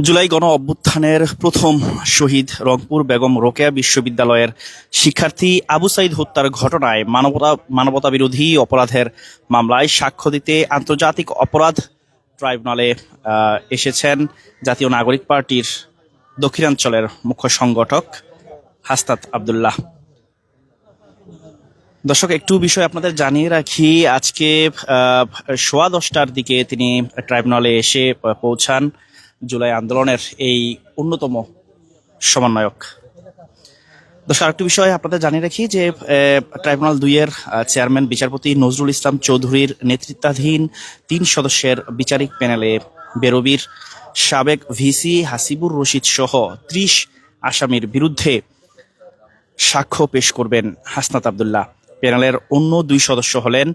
জুলাই গণ অভ্যুত্থানের প্রথম শহীদ রংপুর বেগম রোকেয়া বিশ্ববিদ্যালয়ের শিক্ষার্থী আবু সাইদ হত্যার ঘটনায় মানবতা বিরোধী অপরাধের মামলায় সাক্ষ্য দিতে আন্তর্জাতিক অপরাধ ট্রাইব্যুনালে এসেছেন জাতীয় নাগরিক পার্টির দক্ষিণাঞ্চলের মুখ্য সংগঠক হাসনাত আব্দুল্লাহ। দর্শক, একটু বিষয় আপনাদের জানিয়ে রাখি, আজকে 10:15টার দিকে তিনি ট্রাইব্যুনালে এসে পৌঁছান জুলাই আন্দোলনের এই অন্যতম সমন্বয়ক। দর্শক, আরেকটি বিষয় আপনাদের জানিয়ে রাখি যে ট্রাইব্যুনাল 2-এর চেয়ারম্যান বিচারপতি নজরুল ইসলাম চৌধুরীর নেতৃত্বাধীন 3 সদস্যের বিচারিক প্যানেলে বেরোবির সাবেক ভিসি হাসিবুর রশিদ সহ 30 আসামির বিরুদ্ধে সাক্ষ্য পেশ করবেন হাসনাত আব্দুল্লাহ। প্যানেলের অন্য 2 সদস্য হলেন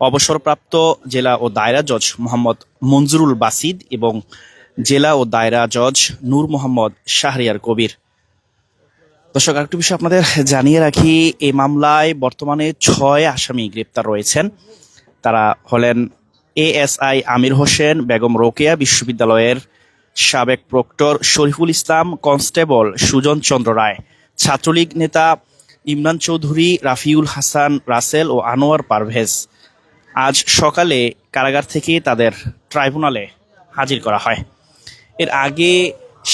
অবসরপ্রাপ্ত জেলা ও দায়রা জজ মোহাম্মদ মঞ্জুরুল বাসিদ এবং জেলা ও দায়রা জজ নূর মোহাম্মদ শাহরিয়ার কবির। দর্শক, আরেকটি বিষয় আপনাদের জানিয়ে রাখি, এই মামলায় বর্তমানে 6 আসামি গ্রেপ্তার রয়েছেন। তারা হলেন এএসআই আমির হোসেন, বেগম রোকেয়া বিশ্ববিদ্যালয়ের সাবেক প্রক্টর শরীফুল ইসলাম, কনস্টেবল সুজন চন্দ্র রায়, ছাত্রলীগ নেতা ইমরান চৌধুরী, রাফিউল হাসান রাসেল ও আনোয়ার পারভেজ। আজ সকালে কারাগার থেকে তাদের ট্রাইব্যুনালে হাজির করা হয়। এর আগে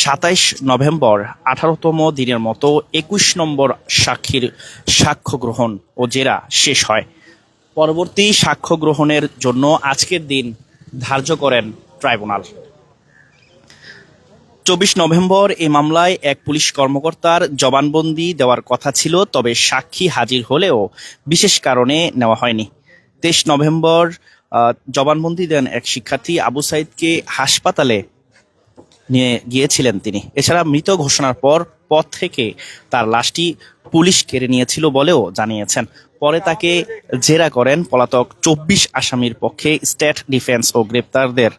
27 নভেম্বর 18তম দিনের মতো 21 নম্বর সাক্ষীর সাক্ষ্য গ্রহণ ও জেরা শেষ হয়। পরবর্তী সাক্ষ্য গ্রহণের জন্য আজকের দিন ধার্য করেন ট্রাইব্যুনাল। 24 নভেম্বর এই মামলায় এক পুলিশ কর্মকর্তার জবানবন্দি দেওয়ার কথা ছিল, তবে সাক্ষী হাজির হলেও বিশেষ কারণে নেওয়া হয়নি। 23 নভেম্বর জবানবন্দি দেন এক শিক্ষার্থী আবু সাইদকে হাসপাতালে নিয়ে গিয়েছিলেন তিনি। এছাড়া মৃত ঘোষণার পর পথ থেকে তার লাশটি পুলিশ কেড়ে নিয়েছিল বলেও জানিয়েছেন। পরে তাকে জেরা করেন পলাতক 24 আসামির পক্ষে স্টেট ডিফেন্স ও গ্রেপ্তারদের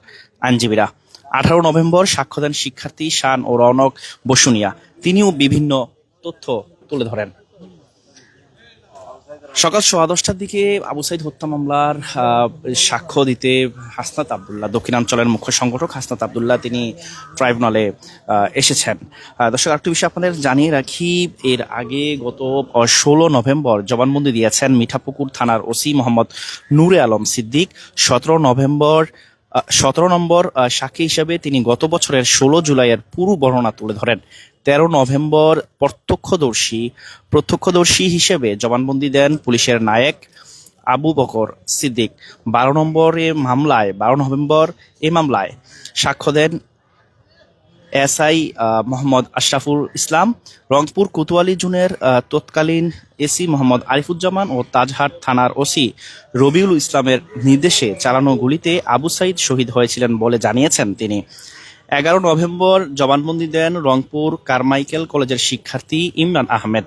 আইনজীবীরা। 18 নভেম্বর সাক্ষ্য দেন শিক্ষার্থী শান ও রৌনক বসুনিয়া। তিনিও বিভিন্ন তথ্য তুলে ধরেন। সকাল 10:15টার দিকে আবু সাইদ হত্যা মামলার সাক্ষ্য দিতে হাসনাত আব্দুল্লাহ, দক্ষিণাঞ্চলের মুখ্য সংগঠক হাসনাত আব্দুল্লাহ, তিনি ট্রাইব্যুনালে এসেছেন। দর্শক, আরেকটি বিষয় আপনাদের জানিয়ে রাখি, এর আগে গত 16 নভেম্বর জবানবন্দি দিয়েছেন মিঠাপুকুর থানার ওসি মোহাম্মদ নূরে আলম সিদ্দিক। 17 নম্বর সাক্ষী হিসেবে তিনি গত বছরের 16 জুলাইয়ের পুরো বর্ণনা তুলে ধরেন। 13 নভেম্বর প্রত্যক্ষদর্শী হিসেবে জবানবন্দি দেন পুলিশের নায়েক আবু বকর সিদ্দিক। 12 নভেম্বর এই মামলায় সাক্ষ্য দেন এসআই মোহাম্মদ আশরাফুল ইসলাম। রংপুর কোতোয়ালি জোনের তৎকালীন এসি মোহাম্মদ আরিফুজ্জামান ও তাজহাট থানার ওসি রবিউল ইসলামের নির্দেশে চালানো গুলিতে আবু সাইদ শহীদ হয়েছিলেন বলে জানিয়েছেন তিনি। 11 নভেম্বর জবানবন্দি দেন রংপুর কারমাইকেল কলেজের শিক্ষার্থী ইমরান আহমেদ।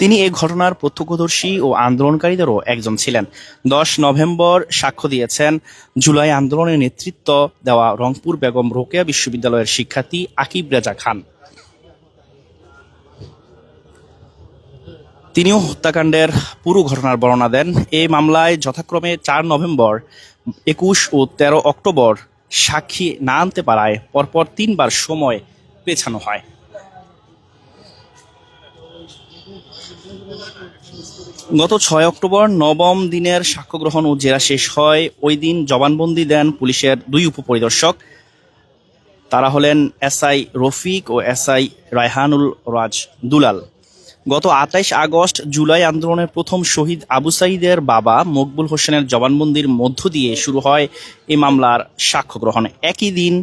তিনি এই ঘটনার প্রত্যক্ষদর্শী ও আন্দোলনকারীদেরও একজন ছিলেন। 10 নভেম্বর সাক্ষ্য দিয়েছেন জুলাই আন্দোলনে নেতৃত্ব দেওয়া রংপুর বেগম রোকেয়া বিশ্ববিদ্যালয়ের শিক্ষার্থী আকিব রেজা খান। তিনিও হত্যাকাণ্ডের পুরো ঘটনার বর্ণনা দেন। এই মামলায় যথাক্রমে 4 নভেম্বর, 21 ও 13 অক্টোবর সাক্ষী না আনতে পারায় পরপর 3 বার সময় পেছানো হয়। গত 6 অক্টোবর 9ম দিনের সাক্ষ্য গ্রহণ ও জেরা শেষ হয়। ওই দিন জবানবন্দি দেন পুলিশের 2 উপপরিদর্শক। তারা হলেন এসআই রফিক ও এসআই রায়হানুল রাজ দুলাল। গত 28 আগস্ট জুলাই আন্দোলনের প্রথম শহীদ আবু সাইদের বাবা মকবুল হোসেনের জবানবন্দির মধ্য দিয়ে শুরু হয় এই মামলার সাক্ষ্য গ্রহণ। একই দিন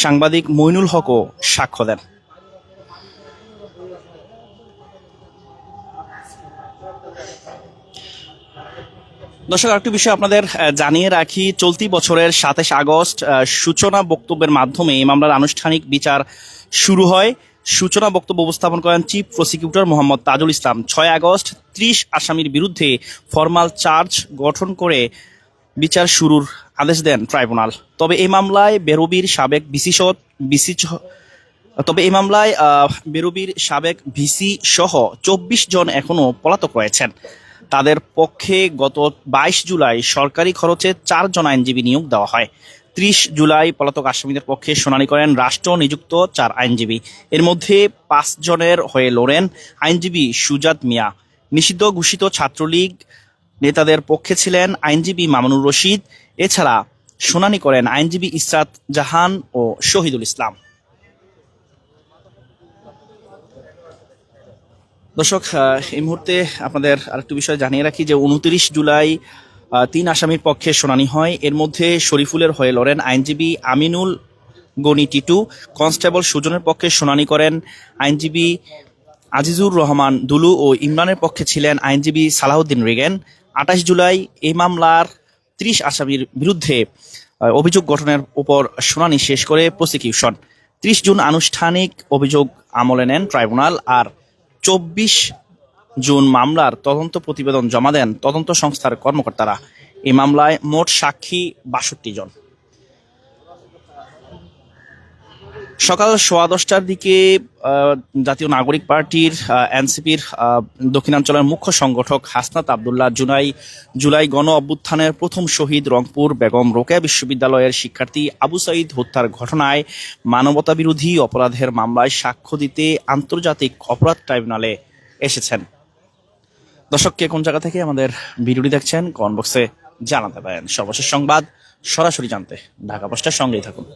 সাংবাদিক মইনুল হকও সাক্ষ্য দেন। দর্শক, আরেকটি বিষয় আপনাদের জানিয়ে রাখি, চলতি বছরের 27 আগস্ট সূচনা বক্তব্যের মাধ্যমে এই মামলার আনুষ্ঠানিক বিচার শুরু হয়। সূচনা বক্তব্য উপস্থাপন করেন chief prosecutor Mohammad Tajul Islam. 6 August 30 আসামির বিরুদ্ধে ফরমাল চার্জ গঠন করে বিচার শুরুর আদেশ দেন ট্রাইব্যুনাল। তবে এই মামলায় বেরোবির সাবেক ভিসি সহ 24 জন এখনো পলাতক রয়েছেন। তাদের পক্ষে গত 22 জুলাই সরকারি খরচে 4 জন আইনজীবী নিয়োগ দেওয়া হয়। 30 জুলাই পলাতক আসামিদের পক্ষে শুনানি করেন রাষ্ট্র নিযুক্ত 4 আইনজীবী। এর মধ্যে 5 জনের হয়ে লড়েন আইনজীবী সুজাত মিয়া। নিষিদ্ধ ঘোষিত ছাত্রলীগ নেতাদের পক্ষে ছিলেন আইনজীবী মামুনুর রশিদ। এছাড়া শুনানি করেন আইনজীবী ইসরাত জাহান ও শহীদুল ইসলাম। দর্শক, এই মুহূর্তে আপনাদের আরেকটু বিষয় জানিয়ে রাখি যে 29 জুলাই 3 আসামির পক্ষে শুনানি হয়। এর মধ্যে শরীফুলের হয়ে লড়েন আইনজীবী আমিনুল গনি টিটু। কনস্টেবল সুজনের পক্ষে শুনানি করেন আইনজীবী আজিজুর রহমান দুলু ও ইমরানের পক্ষে ছিলেন আইনজীবী সালাউদ্দিন রিগেন। 28 জুলাই এই মামলার 30 আসামির বিরুদ্ধে অভিযোগ গঠনের উপর শুনানি শেষ করে প্রসিকিউশন। 30 জুন আনুষ্ঠানিক অভিযোগ আমলে নেন ট্রাইব্যুনাল। আর 24 জুন মামলার তদন্ত প্রতিবেদন জমা দেন তদন্ত সংস্থার কর্মকর্তারা। এই মামলায় মোট সাক্ষী 62 জন। সকাল 10:15টার দিকে জাতীয় নাগরিক পার্টির এনসিপির দক্ষিণাঞ্চলের মুখ্য সংগঠক হাসনাত আবদুল্লাহ জুলাই গণ অভ্যুত্থানের প্রথম শহীদ রংপুর বেগম রোকেয়া বিশ্ববিদ্যালয়ের শিক্ষার্থী আবু সাঈদ হত্যার ঘটনায় মানবতাবিরোধী অপরাধের মামলায় সাক্ষ্য দিতে আন্তর্জাতিক অপরাধ ট্রাইব্যুনালে এসেছেন। দর্শক, কে কোন জায়গা থেকে আমাদের ভিডিওটি দেখছেন কমেন্ট বক্সে জানাতে পারেন। সর্বশেষ সংবাদ সরাসরি জানতে ঢাকা পোস্টের সঙ্গেই থাকুন।